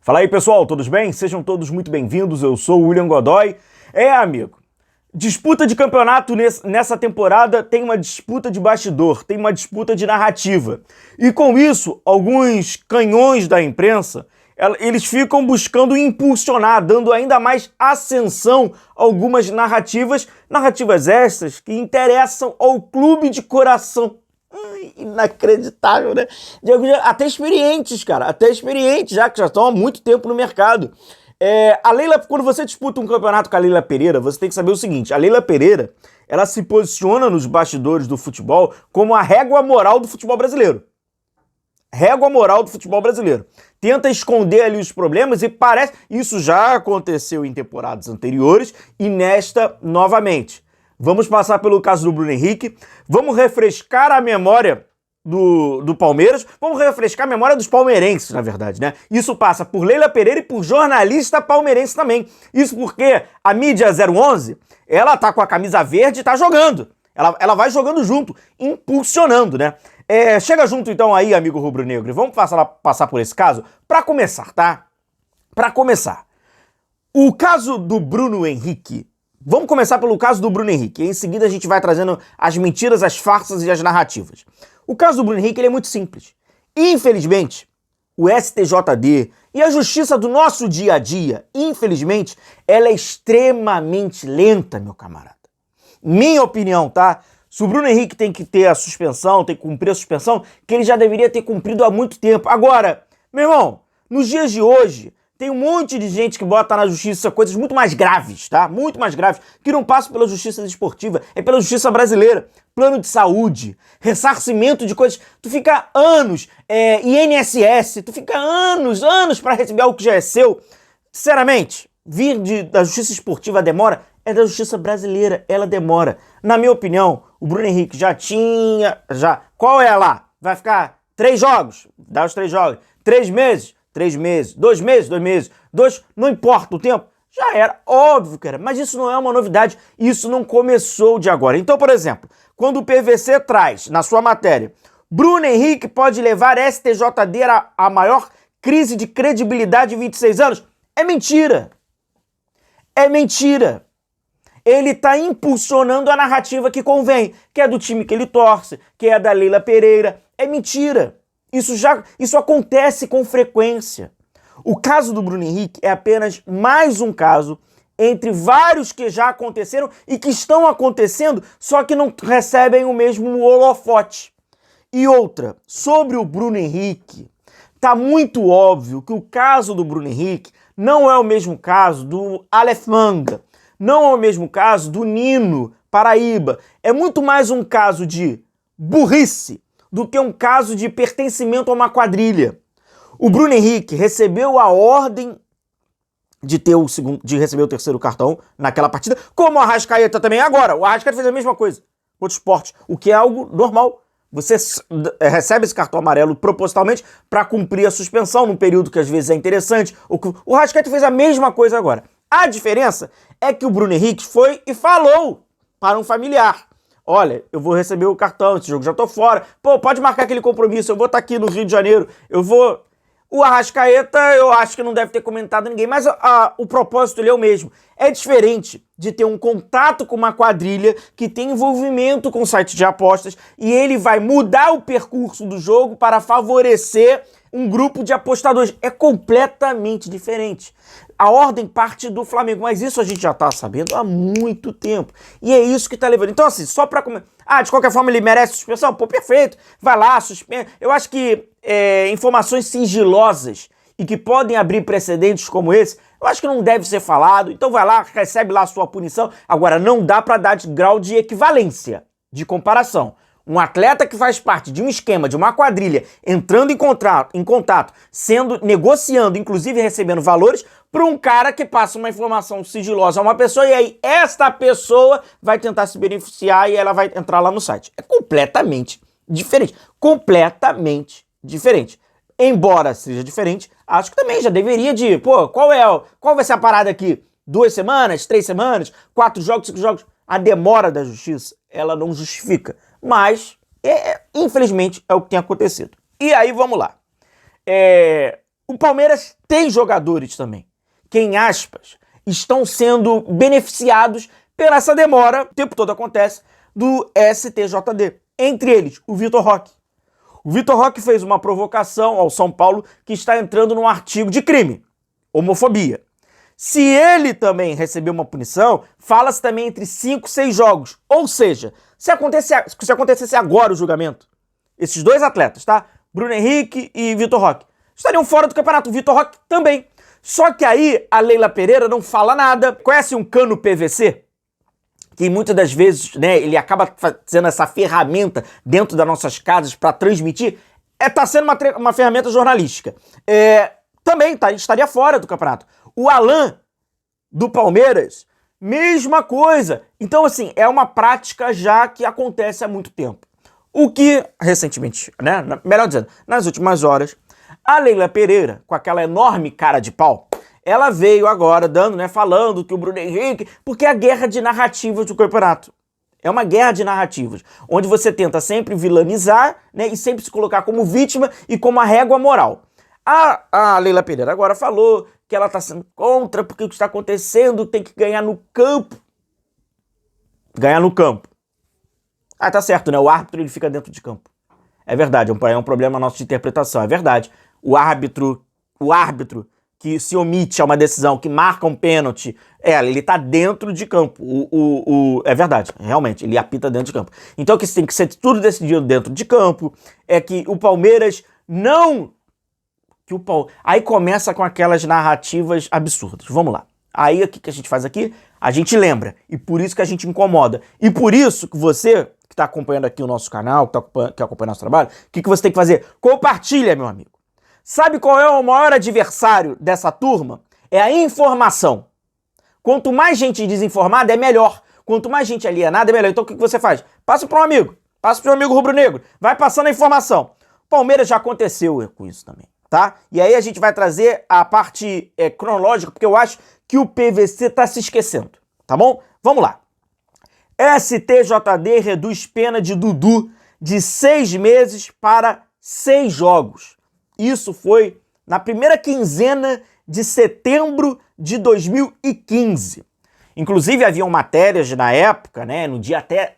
Fala aí, pessoal, todos bem? Sejam todos muito bem-vindos, eu sou o William Godoy. Amigo, disputa de campeonato nessa temporada tem uma disputa de bastidor, tem uma disputa de narrativa. E com isso, alguns canhões da imprensa, eles ficam buscando impulsionar, dando ainda mais ascensão a algumas narrativas essas que interessam ao clube de coração. Inacreditável, né? Até experientes, cara. Até experientes, já que já estão há muito tempo no mercado. A Leila, quando você disputa um campeonato com a Leila Pereira, você tem que saber o seguinte: a Leila Pereira, ela se posiciona nos bastidores do futebol como a régua moral do futebol brasileiro. Régua moral do futebol brasileiro. Tenta esconder ali os problemas e parece... Isso já aconteceu em temporadas anteriores e nesta novamente. Vamos passar pelo caso do Bruno Henrique, vamos refrescar a memória do Palmeiras, vamos refrescar a memória dos palmeirenses, na verdade, né? Isso passa por Leila Pereira e por jornalista palmeirense também. Isso porque a mídia 011, ela tá com a camisa verde e tá jogando. Ela vai jogando junto, impulsionando, né? Chega junto então aí, amigo rubro-negro, e vamos passar por esse caso para começar, tá? Para começar, o caso do Bruno Henrique. Vamos começar pelo caso do Bruno Henrique, e em seguida a gente vai trazendo as mentiras, as farsas e as narrativas. O caso do Bruno Henrique ele é muito simples. Infelizmente, o STJD e a justiça do nosso dia a dia, infelizmente, ela é extremamente lenta, meu camarada. Minha opinião, tá? Se o Bruno Henrique tem que ter a suspensão, tem que cumprir a suspensão, que ele já deveria ter cumprido há muito tempo. Agora, meu irmão, nos dias de hoje, tem um monte de gente que bota na justiça coisas muito mais graves, tá? Muito mais graves, que não passam pela justiça esportiva, é pela justiça brasileira. Plano de saúde, ressarcimento de coisas. Tu fica anos, INSS, tu fica anos para receber algo que já é seu. Sinceramente, da justiça esportiva demora, é da justiça brasileira, ela demora. Na minha opinião, o Bruno Henrique qual é lá? Vai ficar 3 jogos, dá os 3 jogos, 3 meses, 3 meses, 2 meses, 2 meses, não importa o tempo, já era, óbvio que era, mas isso não é uma novidade, isso não começou de agora. Então, por exemplo, quando o PVC traz na sua matéria, Bruno Henrique pode levar STJD a maior crise de credibilidade em 26 anos, é mentira. É mentira. Ele está impulsionando a narrativa que convém, que é do time que ele torce, que é da Leila Pereira, é mentira. Isso acontece com frequência. O caso do Bruno Henrique é apenas mais um caso entre vários que já aconteceram e que estão acontecendo, só que não recebem o mesmo holofote. E outra, sobre o Bruno Henrique, tá muito óbvio que o caso do Bruno Henrique não é o mesmo caso do Aleph Manga, não é o mesmo caso do Nino Paraíba. É muito mais um caso de burrice do que um caso de pertencimento a uma quadrilha. O Bruno Henrique recebeu a ordem de receber o terceiro cartão naquela partida, como o Arrascaeta também. Agora, o Arrascaeta fez a mesma coisa contra o Sport, o que é algo normal. Você recebe esse cartão amarelo propositalmente para cumprir a suspensão num período que às vezes é interessante. O Arrascaeta fez a mesma coisa agora. A diferença é que o Bruno Henrique foi e falou para um familiar: olha, eu vou receber o cartão, esse jogo já tô fora. Pô, pode marcar aquele compromisso, eu vou estar aqui no Rio de Janeiro, O Arrascaeta, eu acho que não deve ter comentado ninguém, mas o propósito ele é o mesmo. É diferente de ter um contato com uma quadrilha que tem envolvimento com site de apostas e ele vai mudar o percurso do jogo para favorecer um grupo de apostadores. É completamente diferente. A ordem parte do Flamengo, mas isso a gente já tá sabendo há muito tempo. E é isso que tá levando. Então, assim, só pra comer. De qualquer forma ele merece suspensão? Pô, perfeito. Vai lá, suspende. Eu acho que informações sigilosas e que podem abrir precedentes como esse, eu acho que não deve ser falado. Então vai lá, recebe lá a sua punição. Agora, não dá pra dar de grau de equivalência, de comparação. Um atleta que faz parte de um esquema, de uma quadrilha, entrando em contato, negociando, inclusive recebendo valores, para um cara que passa uma informação sigilosa a uma pessoa e aí esta pessoa vai tentar se beneficiar e ela vai entrar lá no site. É completamente diferente. Completamente diferente. Embora seja diferente, acho que também já deveria qual vai ser a parada aqui? 2 semanas, 3 semanas, 4 jogos, 5 jogos? A demora da justiça, ela não justifica. Mas, infelizmente, é o que tem acontecido. E aí, vamos lá. o Palmeiras tem jogadores também, que, em aspas, estão sendo beneficiados pela essa demora, o tempo todo acontece, do STJD. Entre eles, o Vitor Roque. O Vitor Roque fez uma provocação ao São Paulo que está entrando num artigo de crime, homofobia. Se ele também receber uma punição, fala-se também entre 5 e 6 jogos. Ou seja, se acontecesse agora o julgamento, esses dois atletas, tá? Bruno Henrique e Vitor Roque, estariam fora do campeonato. O Vitor Roque também. Só que aí a Leila Pereira não fala nada. Conhece um cano PVC? Que muitas das vezes, né, ele acaba sendo essa ferramenta dentro das nossas casas para transmitir. Tá sendo uma ferramenta jornalística. Também estaria fora do campeonato. O Alan, do Palmeiras, mesma coisa. Então, assim, é uma prática já que acontece há muito tempo. O que, recentemente, né, melhor dizendo, nas últimas horas, a Leila Pereira, com aquela enorme cara de pau, ela veio agora dando, né, falando que o Bruno Henrique... Porque é a guerra de narrativas do campeonato. É uma guerra de narrativas, onde você tenta sempre vilanizar, né, e sempre se colocar como vítima e como a régua moral. A Leila Pereira agora falou que ela está sendo contra porque o que está acontecendo tem que ganhar no campo. Ganhar no campo. Tá certo, né? O árbitro ele fica dentro de campo. É verdade, é um problema nosso de interpretação, é verdade. O árbitro que se omite a uma decisão, que marca um pênalti, ele tá dentro de campo. É verdade, realmente, ele apita dentro de campo. Então que tem que ser tudo decidido dentro de campo, é que o Palmeiras não... Aí começa com aquelas narrativas absurdas. Vamos lá. Aí o que a gente faz aqui? A gente lembra. E por isso que a gente incomoda. E por isso que você, que está acompanhando aqui o nosso canal, que acompanha nosso trabalho, o que você tem que fazer? Compartilha, meu amigo. Sabe qual é o maior adversário dessa turma? É a informação. Quanto mais gente desinformada, é melhor. Quanto mais gente alienada, é melhor. Então o que você faz? Passa para um amigo. Passa para um amigo rubro-negro. Vai passando a informação. Palmeiras já aconteceu com isso também. Tá? E aí a gente vai trazer a parte cronológica, porque eu acho que o PVC tá se esquecendo, tá bom? Vamos lá. STJD reduz pena de Dudu de 6 meses para 6 jogos. Isso foi na primeira quinzena de setembro de 2015. Inclusive haviam matérias na época, né, no dia até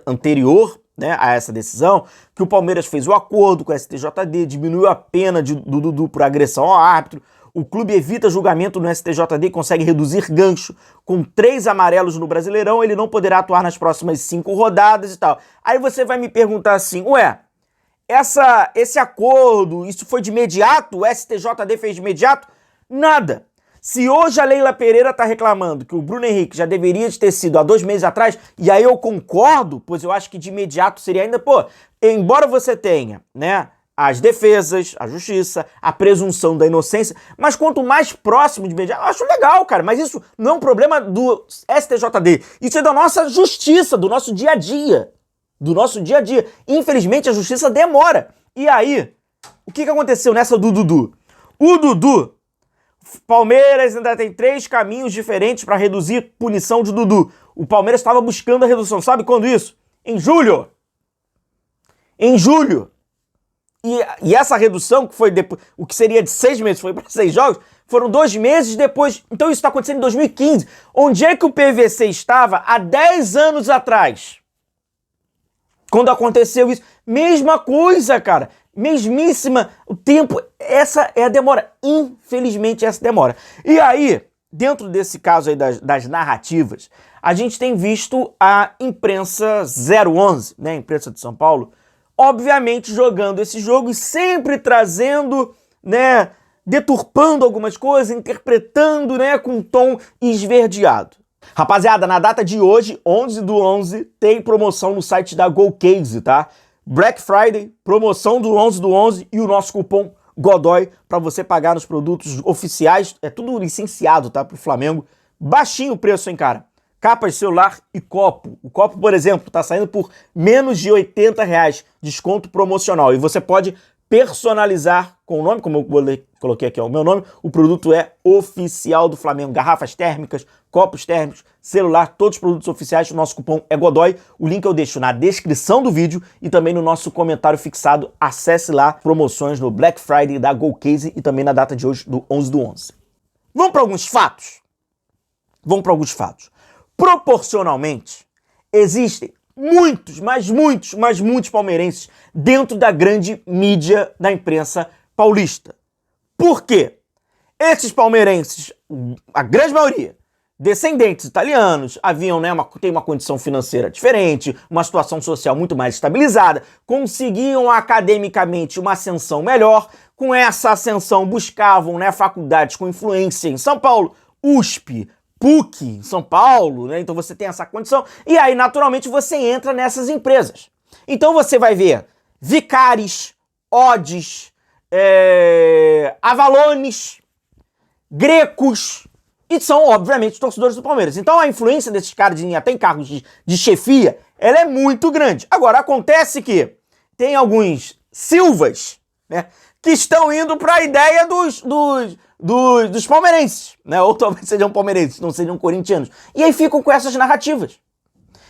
anterior, né, a essa decisão, que o Palmeiras fez o acordo com o STJD, diminuiu a pena do Dudu por agressão ao árbitro, o clube evita julgamento no STJD e consegue reduzir gancho. Com 3 amarelos no Brasileirão, ele não poderá atuar nas próximas 5 rodadas e tal. Aí você vai me perguntar assim, esse acordo, isso foi de imediato? O STJD fez de imediato? Nada. Se hoje a Leila Pereira está reclamando que o Bruno Henrique já deveria ter sido há 2 meses atrás, e aí eu concordo, pois eu acho que de imediato seria ainda, embora você tenha, né, as defesas, a justiça, a presunção da inocência, mas quanto mais próximo de imediato, eu acho legal, cara, mas isso não é um problema do STJD, isso é da nossa justiça, do nosso dia a dia, Infelizmente a justiça demora. E aí, o que aconteceu nessa do Dudu? O Dudu... Palmeiras ainda tem 3 caminhos diferentes para reduzir punição de Dudu. O Palmeiras estava buscando a redução. Sabe quando isso? Em julho. E essa redução, que foi depois, o que seria de 6 meses, foi para 6 jogos, foram 2 meses depois. Então isso está acontecendo em 2015. Onde é que o PVC estava há 10 anos atrás? Quando aconteceu isso. Mesma coisa, cara. Mesmíssima, o tempo, essa é a demora, infelizmente essa demora. E aí, dentro desse caso aí das narrativas, a gente tem visto a imprensa 011, né, a imprensa de São Paulo, obviamente jogando esse jogo e sempre trazendo, né, deturpando algumas coisas, interpretando, né, com um tom esverdeado. Rapaziada, na data de hoje, 11/11, tem promoção no site da GoCase, tá? Black Friday, promoção do 11/11 e o nosso cupom Godoy para você pagar nos produtos oficiais. É tudo licenciado, tá? Pro Flamengo. Baixinho o preço, hein, cara? Capa de celular e copo. O copo, por exemplo, tá saindo por menos de R$80. Desconto promocional. E você pode personalizar com o nome, como eu coloquei aqui, o meu nome. O produto é oficial do Flamengo. Garrafas térmicas, copos térmicos, celular, todos os produtos oficiais. O nosso cupom é Godoy. O link eu deixo na descrição do vídeo e também no nosso comentário fixado. Acesse lá, promoções no Black Friday da GoCase e também na data de hoje, do 11/11. Vamos para alguns fatos? Vamos para alguns fatos. Proporcionalmente, existem muitos, mas muitos palmeirenses dentro da grande mídia da imprensa paulista. Por quê? Esses palmeirenses, a grande maioria, descendentes italianos, haviam, tem uma condição financeira diferente, uma situação social muito mais estabilizada, conseguiam academicamente uma ascensão melhor, com essa ascensão buscavam faculdades com influência em São Paulo, USP, PUC, em São Paulo, então você tem essa condição, e aí naturalmente você entra nessas empresas. Então você vai ver Vicaris, Odds, Avalones, Grecos, e são, obviamente, torcedores do Palmeiras. Então a influência desses caras até em cargos de chefia, ela é muito grande. Agora, acontece que tem alguns Silvas, que estão indo para a ideia dos palmeirenses, ou talvez sejam palmeirenses, não sejam corintianos. E aí ficam com essas narrativas.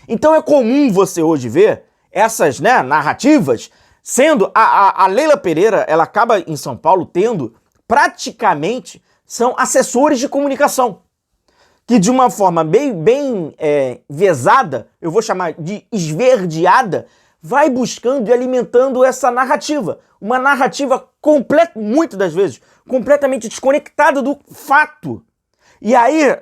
Então é comum você hoje ver essas narrativas sendo... A Leila Pereira, ela acaba em São Paulo tendo praticamente... são assessores de comunicação, que de uma forma bem vezada, eu vou chamar de esverdeada, vai buscando e alimentando essa narrativa. Uma narrativa muitas das vezes, completamente desconectada do fato. E aí,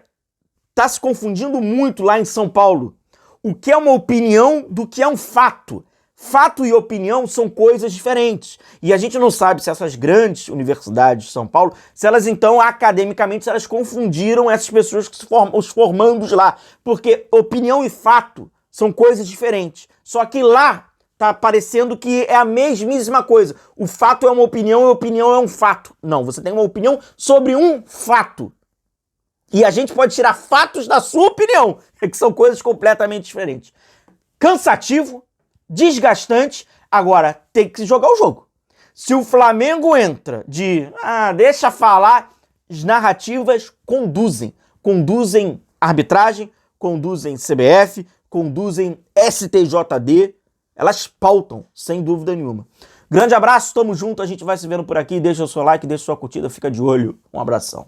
tá se confundindo muito lá em São Paulo o que é uma opinião do que é um fato. Fato e opinião são coisas diferentes. E a gente não sabe se essas grandes universidades de São Paulo, se elas então, academicamente, se elas confundiram essas pessoas que os formandos lá. Porque opinião e fato são coisas diferentes. Só que lá tá parecendo que é a mesmíssima coisa. O fato é uma opinião e a opinião é um fato. Não, você tem uma opinião sobre um fato. E a gente pode tirar fatos da sua opinião, que são coisas completamente diferentes. Cansativo, desgastante, agora tem que jogar o jogo. Se o Flamengo entra deixa falar, as narrativas conduzem arbitragem, conduzem CBF, conduzem STJD, elas pautam, sem dúvida nenhuma. Grande abraço, tamo junto, a gente vai se vendo por aqui, deixa o seu like, deixa sua curtida, fica de olho, um abração.